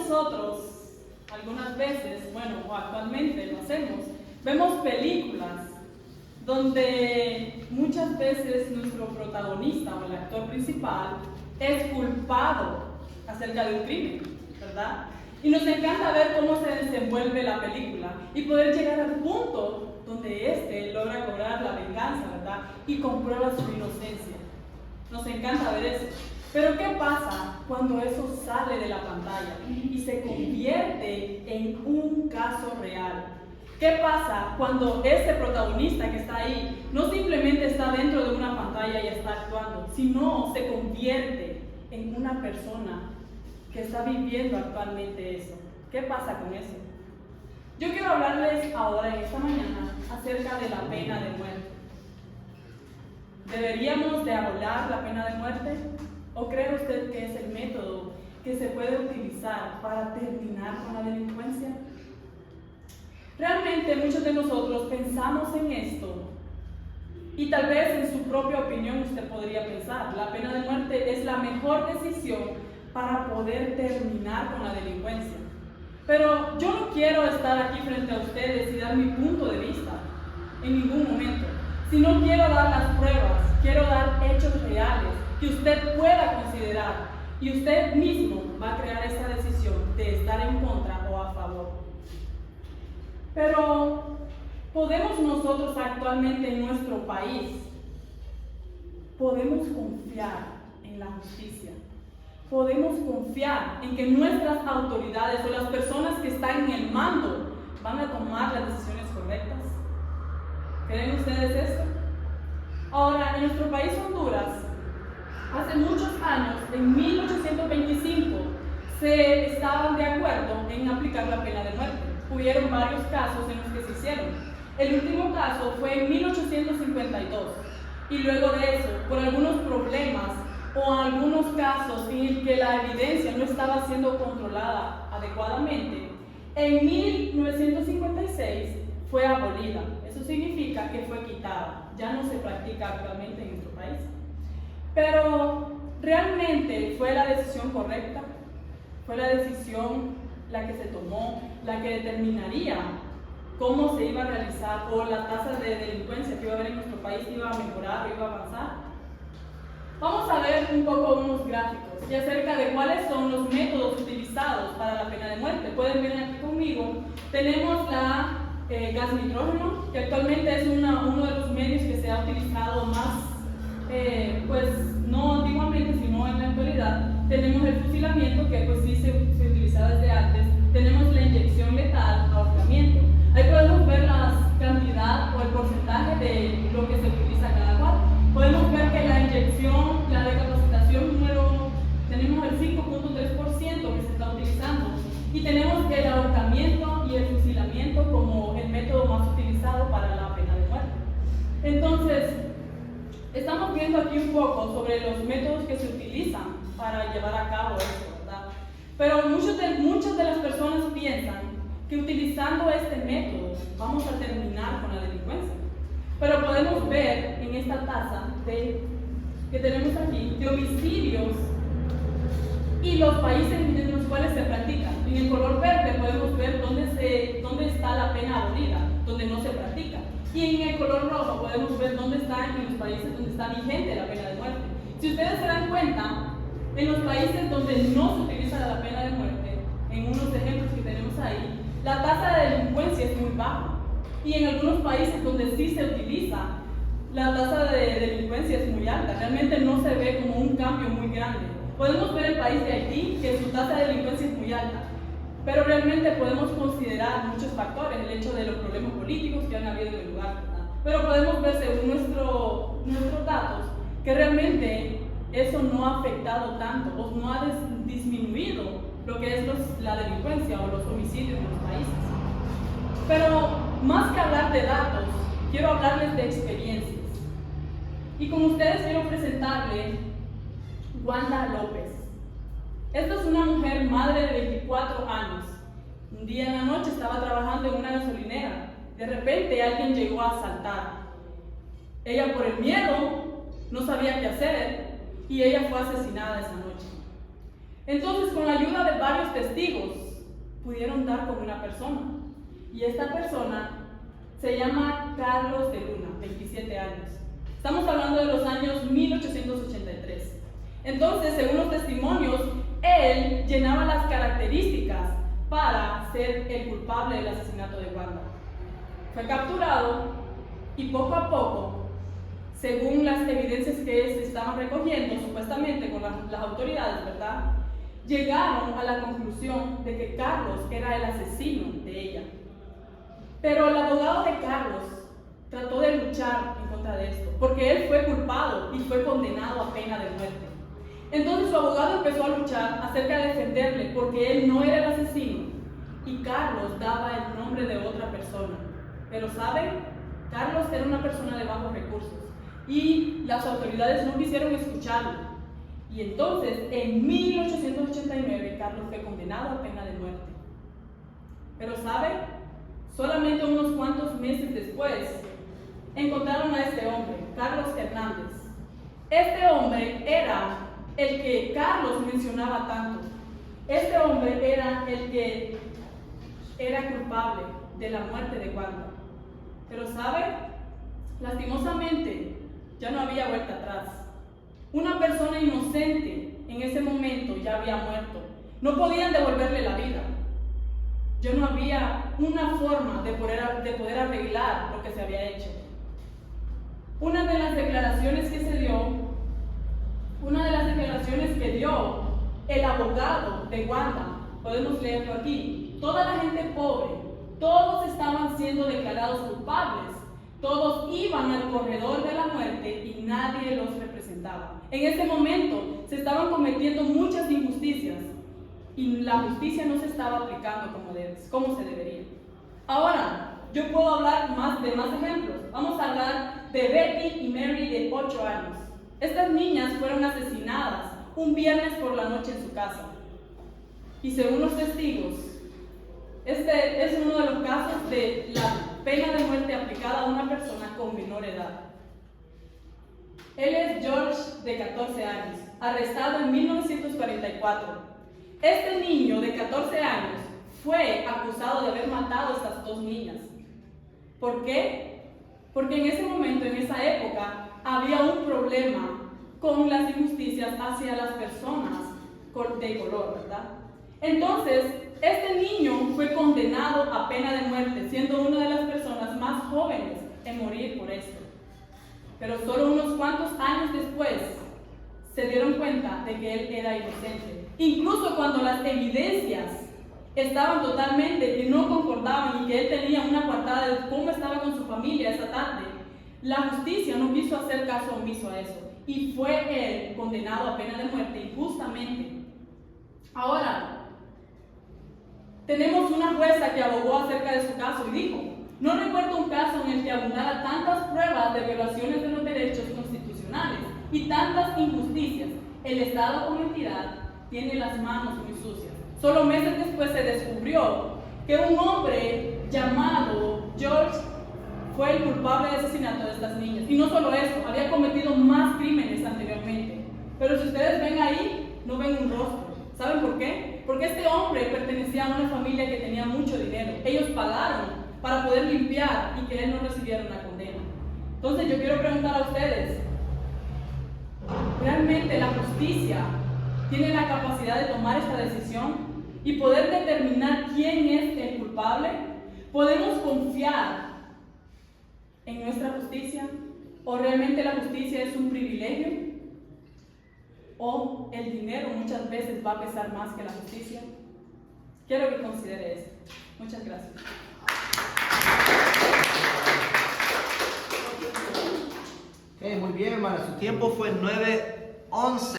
nosotros, algunas veces, bueno, o actualmente lo hacemos, vemos películas donde muchas veces nuestro protagonista o el actor principal es culpado acerca de un crimen, ¿verdad? Y nos encanta ver cómo se desenvuelve la película y poder llegar al punto donde éste logra cobrar la venganza, ¿verdad? Y comprueba su inocencia. Nos encanta ver eso. Pero ¿qué pasa cuando eso sale de la pantalla y se convierte en un caso real? ¿Qué pasa cuando este protagonista que está ahí no simplemente está dentro de una pantalla y está actuando, sino se convierte en una persona que está viviendo actualmente eso? ¿Qué pasa con eso? Yo quiero hablarles ahora en esta mañana acerca de la pena de muerte. ¿Deberíamos de abolir la pena de muerte? ¿O cree usted que es el método que se puede utilizar para terminar con la delincuencia? Realmente muchos de nosotros pensamos en esto y tal vez en su propia opinión usted podría pensar, la pena de muerte es la mejor decisión para poder terminar con la delincuencia. Pero yo no quiero estar aquí frente a ustedes y dar mi punto de vista en ningún momento, sino quiero dar las pruebas, quiero dar hechos reales que usted pueda considerar y usted mismo va a crear esa decisión de estar en contra o a favor. Pero ¿podemos nosotros actualmente en nuestro país, podemos confiar en la justicia? ¿Podemos confiar en que nuestras autoridades o las personas que están en el mando van a tomar las decisiones correctas? ¿Creen ustedes esto? Ahora, en nuestro país Honduras, hace muchos años, en 1825, se estaban de acuerdo en aplicar la pena de muerte. Hubieron varios casos en los que se hicieron. El último caso fue en 1852 y luego de eso, por algunos problemas o algunos casos en el que la evidencia no estaba siendo controlada adecuadamente, en 1956 fue abolida. Eso significa que fue quitada. Ya no se practica actualmente en nuestro país. Pero ¿realmente fue la decisión correcta? ¿Fue la decisión la que se tomó, la que determinaría cómo se iba a realizar o la tasa de delincuencia que iba a haber en nuestro país iba a mejorar o iba a avanzar? Vamos a ver un poco unos gráficos y acerca de cuáles son los métodos utilizados para la pena de muerte. Pueden ver aquí conmigo, tenemos la gas nitrógeno, que actualmente es uno de los medios que se ha utilizado más, pues no antiguamente, sino en la actualidad. Tenemos el fusilamiento, que pues sí se utilizaba desde antes. Tenemos la inyección letal, ahorcamiento. Ahí podemos ver la cantidad o el porcentaje de lo que se utiliza cada cual. Podemos ver que la inyección, la decapacitación tenemos el 5.3% que se está utilizando. Y tenemos el ahorcamiento y el fusilamiento como el método más utilizado para la pena de muerte. Entonces, estamos viendo aquí un poco sobre los métodos que se utilizan para llevar a cabo esto, ¿verdad? Pero muchas de las personas piensan que utilizando este método vamos a terminar con la delincuencia. Pero podemos ver en esta tasa que tenemos aquí de homicidios y los países en los cuales se practica. En el color verde podemos ver dónde está la pena abolida, donde no se practica. Y en el color rojo podemos ver dónde está en los países donde está vigente la pena de muerte. Si ustedes se dan cuenta, en los países donde no se utiliza la pena de muerte, en unos ejemplos que tenemos ahí, la tasa de delincuencia es muy baja. Y en algunos países donde sí se utiliza, la tasa de delincuencia es muy alta. Realmente no se ve como un cambio muy grande. Podemos ver el país de Haití, que su tasa de delincuencia es muy alta. Pero realmente podemos considerar muchos factores, el hecho de los problemas políticos que han habido en el lugar, ¿verdad? Pero podemos ver según nuestros datos que realmente eso no ha afectado tanto o no ha disminuido lo que es la delincuencia o los homicidios en los países. Pero más que hablar de datos, quiero hablarles de experiencias. Y con ustedes quiero presentarle Wanda López. Esta es una mujer madre de 24 años. Un día en la noche estaba trabajando en una gasolinera. De repente alguien llegó a asaltar. Ella por el miedo no sabía qué hacer y ella fue asesinada esa noche. Entonces, con la ayuda de varios testigos pudieron dar con una persona. Y esta persona se llama Carlos de Luna, 27 años. Estamos hablando de los años 1883. Entonces, según los testimonios, él llenaba las características para ser el culpable del asesinato de Wanda. Fue capturado y poco a poco, según las evidencias que se estaban recogiendo supuestamente con las autoridades, ¿verdad?, llegaron a la conclusión de que Carlos era el asesino de ella. Pero el abogado de Carlos trató de luchar en contra de esto, porque él fue culpado y fue condenado a pena de muerte. Entonces su abogado empezó a luchar acerca de defenderle, porque él no era el asesino y Carlos daba el nombre de otra persona. Pero ¿saben? Carlos era una persona de bajos recursos y las autoridades no quisieron escucharlo. Y entonces, en 1889, Carlos fue condenado a pena de muerte. Pero ¿saben? Solamente unos cuantos meses después, encontraron a este hombre, Carlos Hernández. Este hombre era el que Carlos mencionaba tanto. Este hombre era el que era culpable de la muerte de Wanda. Pero ¿saben? Lastimosamente, ya no había vuelta atrás. Una persona inocente en ese momento ya había muerto. No podían devolverle la vida. Ya no había una forma de poder arreglar lo que se había hecho. Una de las declaraciones que dio el abogado de Wanda, podemos leerlo aquí: toda la gente pobre, todos estaban siendo declarados culpables, todos iban al corredor de la muerte y nadie los representaba. En ese momento se estaban cometiendo muchas injusticias y la justicia no se estaba aplicando como se debería. Ahora, yo puedo hablar de más ejemplos. Vamos a hablar de Betty y Mary, de 8 años. Estas niñas fueron asesinadas un viernes por la noche en su casa. Y según los testigos, este es uno de los casos de la pena de muerte aplicada a una persona con menor edad. Él es George, de 14 años, arrestado en 1944. Este niño de 14 años fue acusado de haber matado a estas 2 niñas. ¿Por qué? Porque en ese momento, en esa época, había un problema con las injusticias hacia las personas de color, ¿verdad? Entonces, este niño fue condenado a pena de muerte, siendo una de las personas más jóvenes en morir por esto. Pero solo unos cuantos años después se dieron cuenta de que él era inocente. Incluso cuando las evidencias estaban totalmente que no concordaban y que él tenía una coartada de cómo estaba con su familia esa tarde, la justicia no quiso hacer caso omiso a eso y fue él condenado a pena de muerte injustamente. Ahora, tenemos una jueza que abogó acerca de su caso y dijo: no recuerdo un caso en el que abundara tantas pruebas de violaciones de los derechos constitucionales y tantas injusticias. El Estado como entidad tiene las manos muy sucias. Solo meses después se descubrió que un hombre llamado George fue el culpable del asesinato de estas niñas. Y no solo eso, había cometido más crímenes anteriormente. Pero si ustedes ven ahí, no ven un rostro. ¿Saben por qué? Porque este hombre pertenecía a una familia que tenía mucho dinero. Ellos pagaron para poder limpiar y que él no recibiera una condena. Entonces yo quiero preguntar a ustedes, ¿realmente la justicia tiene la capacidad de tomar esta decisión y poder determinar quién es el culpable? ¿Podemos confiar en nuestra justicia? ¿O realmente la justicia es un privilegio? ¿O el dinero muchas veces va a pesar más que la justicia? Quiero que considere esto. Muchas gracias. Muy bien, hermana. Su tiempo fue 9:11.